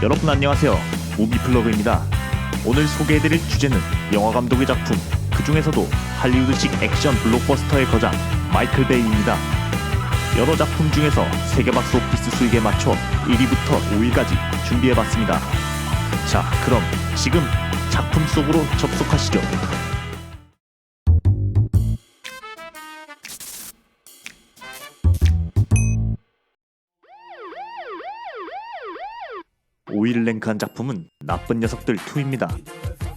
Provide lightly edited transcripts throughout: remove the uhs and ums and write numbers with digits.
여러분 안녕하세요. 무비플러그입니다. 오늘 소개해드릴 주제는 영화감독의 작품, 그 중에서도 할리우드식 액션 블록버스터의 거장 마이클 베이입니다. 여러 작품 중에서 세계 박스오피스 수익에 맞춰 1위부터 5위까지 준비해봤습니다. 자, 그럼 지금 작품 속으로 접속하시죠. (5위를) 랭크한 작품은 나쁜 녀석들 2입니다.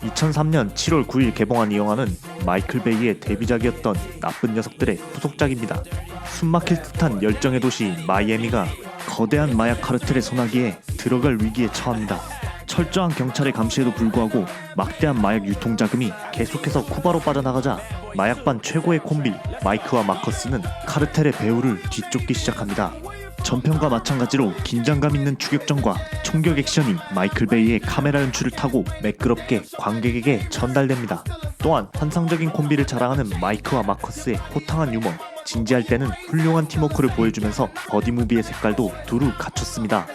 2003년 7월 9일 개봉한 이 영화는 마이클 베이의 데뷔작이었던 나쁜 녀석들의 후속작입니다. 숨막힐 듯한 열정의 도시 마이애미가 거대한 마약 카르텔의 손아귀에 들어갈 위기에 처합니다. 철저한 경찰의 감시에도 불구하고 막대한 마약 유통 자금이 계속해서 쿠바로 빠져나가자 마약반 최고의 콤비 마이크와 마커스는 카르텔의 배후를 뒤쫓기 시작합니다. 전편과 마찬가지로 긴장감 있는 추격전과 총격 액션이 마이클 베이의 카메라 연출을 타고 매끄럽게 관객에게 전달됩니다. 또한 환상적인 콤비를 자랑하는 마이크와 마커스의 호탕한 유머, 진지할 때는 훌륭한 팀워크를 보여주면서 버디무비의 색깔도 두루 갖췄습니다.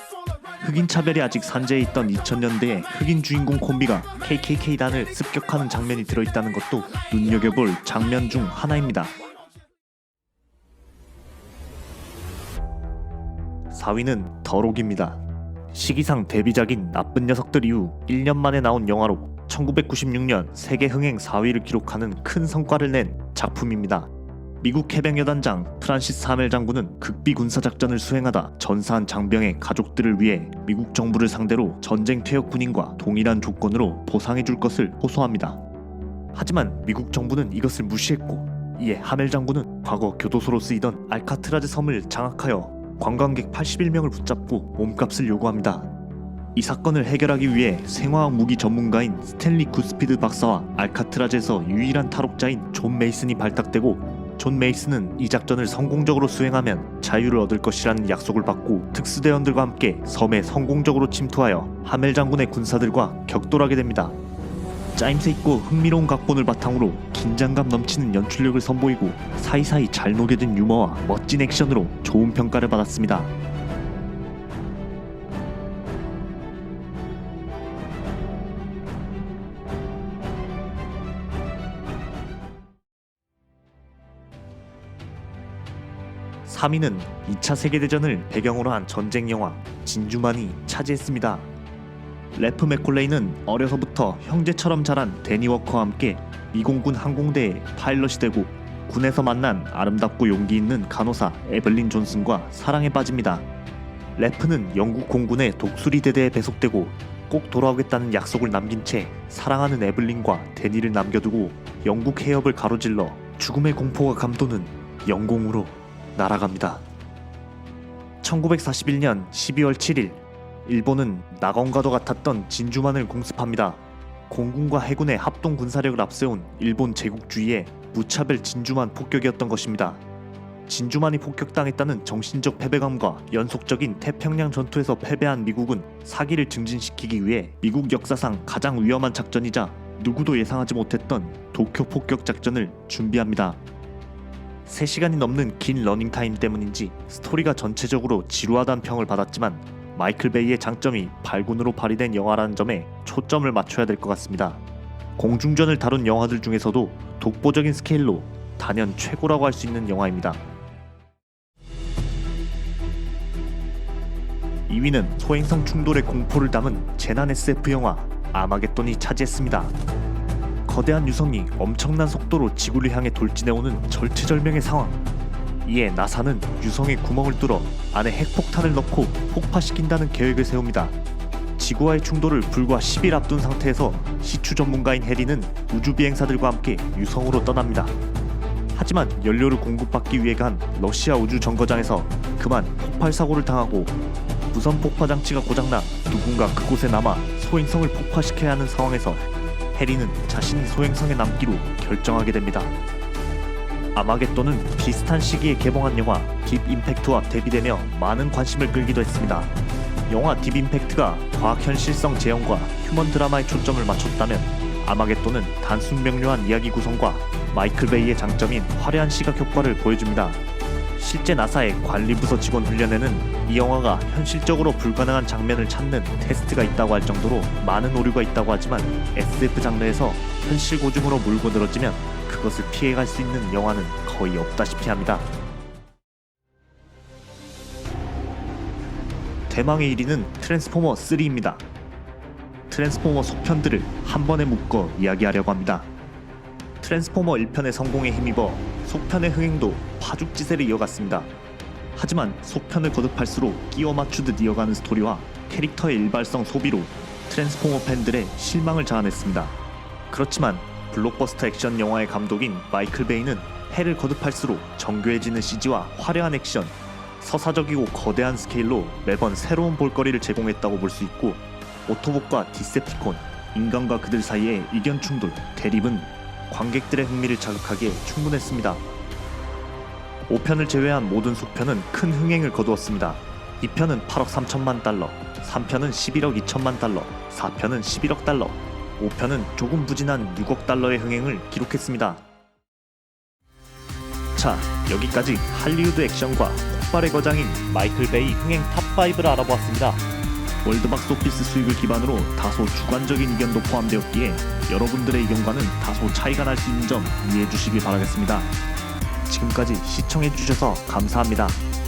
흑인 차별이 아직 산재해 있던 2000년대에 흑인 주인공 콤비가 KKK단을 습격하는 장면이 들어있다는 것도 눈여겨볼 장면 중 하나입니다. 4위는 더록입니다. 시기상 데뷔작인 나쁜 녀석들 이후 1년 만에 나온 영화로 1996년 세계 흥행 4위를 기록하는 큰 성과를 낸 작품입니다. 미국 해병여단장 프란시스 하멜 장군은 극비 군사작전을 수행하다 전사한 장병의 가족들을 위해 미국 정부를 상대로 전쟁 퇴역 군인과 동일한 조건으로 보상해줄 것을 호소합니다. 하지만 미국 정부는 이것을 무시했고, 이에 하멜 장군은 과거 교도소로 쓰이던 알카트라즈 섬을 장악하여 관광객 81명을 붙잡고 몸값을 요구합니다. 이 사건을 해결하기 위해 생화학 무기 전문가인 스탠리 구스피드 박사와 알카트라즈에서 유일한 탈옥자인 존 메이슨이 발탁되고, 존 메이슨은 이 작전을 성공적으로 수행하면 자유를 얻을 것이라는 약속을 받고 특수대원들과 함께 섬에 성공적으로 침투하여 하멜 장군의 군사들과 격돌하게 됩니다. 짜임새 있고 흥미로운 각본을 바탕으로 긴장감 넘치는 연출력을 선보이고 사이사이 잘 녹여진 유머와 멋진 액션으로 좋은 평가를 받았습니다. (3위는) 2차 세계대전을 배경으로 한 전쟁 영화 진주만이 차지했습니다. 래프 맥콜레이는 어려서부터 형제처럼 자란 데니 워커와 함께 미공군 항공대의 파일럿이 되고, 군에서 만난 아름답고 용기 있는 간호사 에블린 존슨과 사랑에 빠집니다. 래프는 영국 공군의 독수리 대대에 배속되고 꼭 돌아오겠다는 약속을 남긴 채 사랑하는 에블린과 데니를 남겨두고 영국 해협을 가로질러 죽음의 공포가 감도는 영공으로 날아갑니다. 1941년 12월 7일 일본은 낙원과도 같았던 진주만을 공습합니다. 공군과 해군의 합동 군사력을 앞세운 일본 제국주의의 무차별 진주만 폭격이었던 것입니다. 진주만이 폭격당했다는 정신적 패배감과 연속적인 태평양 전투에서 패배한 미국은 사기를 증진시키기 위해 미국 역사상 가장 위험한 작전이자 누구도 예상하지 못했던 도쿄 폭격 작전을 준비합니다. 3시간이 넘는 긴 러닝타임 때문인지 스토리가 전체적으로 지루하다는 평을 받았지만, 마이클 베이의 장점이 발군으로 발휘된 영화라는 점에 초점을 맞춰야 될 것 같습니다. 공중전을 다룬 영화들 중에서도 독보적인 스케일로 단연 최고라고 할 수 있는 영화입니다. 2위는 소행성 충돌의 공포를 담은 재난 SF 영화 아마겟돈이 차지했습니다. 거대한 유성이 엄청난 속도로 지구를 향해 돌진해오는 절체절명의 상황. 이에 나사는 유성의 구멍을 뚫어 안에 핵폭탄을 넣고 폭파시킨다는 계획을 세웁니다. 지구와의 충돌을 불과 10일 앞둔 상태에서 시추 전문가인 해리는 우주비행사들과 함께 유성으로 떠납니다. 하지만 연료를 공급받기 위해 간 러시아 우주 정거장에서 그만 폭발 사고를 당하고, 무선 폭파 장치가 고장나 누군가 그곳에 남아 소행성을 폭파시켜야 하는 상황에서 해리는 자신이 소행성에 남기로 결정하게 됩니다. 아마겟돈은 비슷한 시기에 개봉한 영화 딥 임팩트와 대비되며 많은 관심을 끌기도 했습니다. 영화 딥 임팩트가 과학현실성 재현과 휴먼 드라마에 초점을 맞췄다면, 아마겟돈은 단순 명료한 이야기 구성과 마이클 베이의 장점인 화려한 시각 효과를 보여줍니다. 실제 나사의 관리부서 직원 훈련에는 이 영화가 현실적으로 불가능한 장면을 찾는 테스트가 있다고 할 정도로 많은 오류가 있다고 하지만 SF 장르에서 현실 고증으로 물고 늘어지면 그것을 피해갈 수 있는 영화는 거의 없다시피 합니다. 대망의 1위는 트랜스포머 3입니다. 트랜스포머 속편들을 한 번에 묶어 이야기하려고 합니다. 트랜스포머 1편의 성공에 힘입어 속편의 흥행도 파죽지세를 이어갔습니다. 하지만 속편을 거듭할수록 끼워 맞추듯 이어가는 스토리와 캐릭터의 일발성 소비로 트랜스포머 팬들의 실망을 자아냈습니다. 그렇지만 블록버스터 액션 영화의 감독인 마이클 베이는 해를 거듭할수록 정교해지는 CG와 화려한 액션, 서사적이고 거대한 스케일로 매번 새로운 볼거리를 제공했다고 볼 수 있고, 오토봇과 디셉티콘, 인간과 그들 사이의 의견 충돌, 대립은 관객들의 흥미를 자극하기에 충분했습니다. 5편을 제외한 모든 속편은 큰 흥행을 거두었습니다. 2편은 8억 3천만 달러, 3편은 11억 2천만 달러, 4편은 11억 달러, 5편은 조금 부진한 6억 달러의 흥행을 기록했습니다. 자, 여기까지 할리우드 액션과 폭발의 거장인 마이클 베이 흥행 탑5를 알아보았습니다. 월드박스 오피스 수익을 기반으로 다소 주관적인 의견도 포함되었기에 여러분들의 의견과는 다소 차이가 날 수 있는 점 이해해 주시기 바라겠습니다. 지금까지 시청해 주셔서 감사합니다.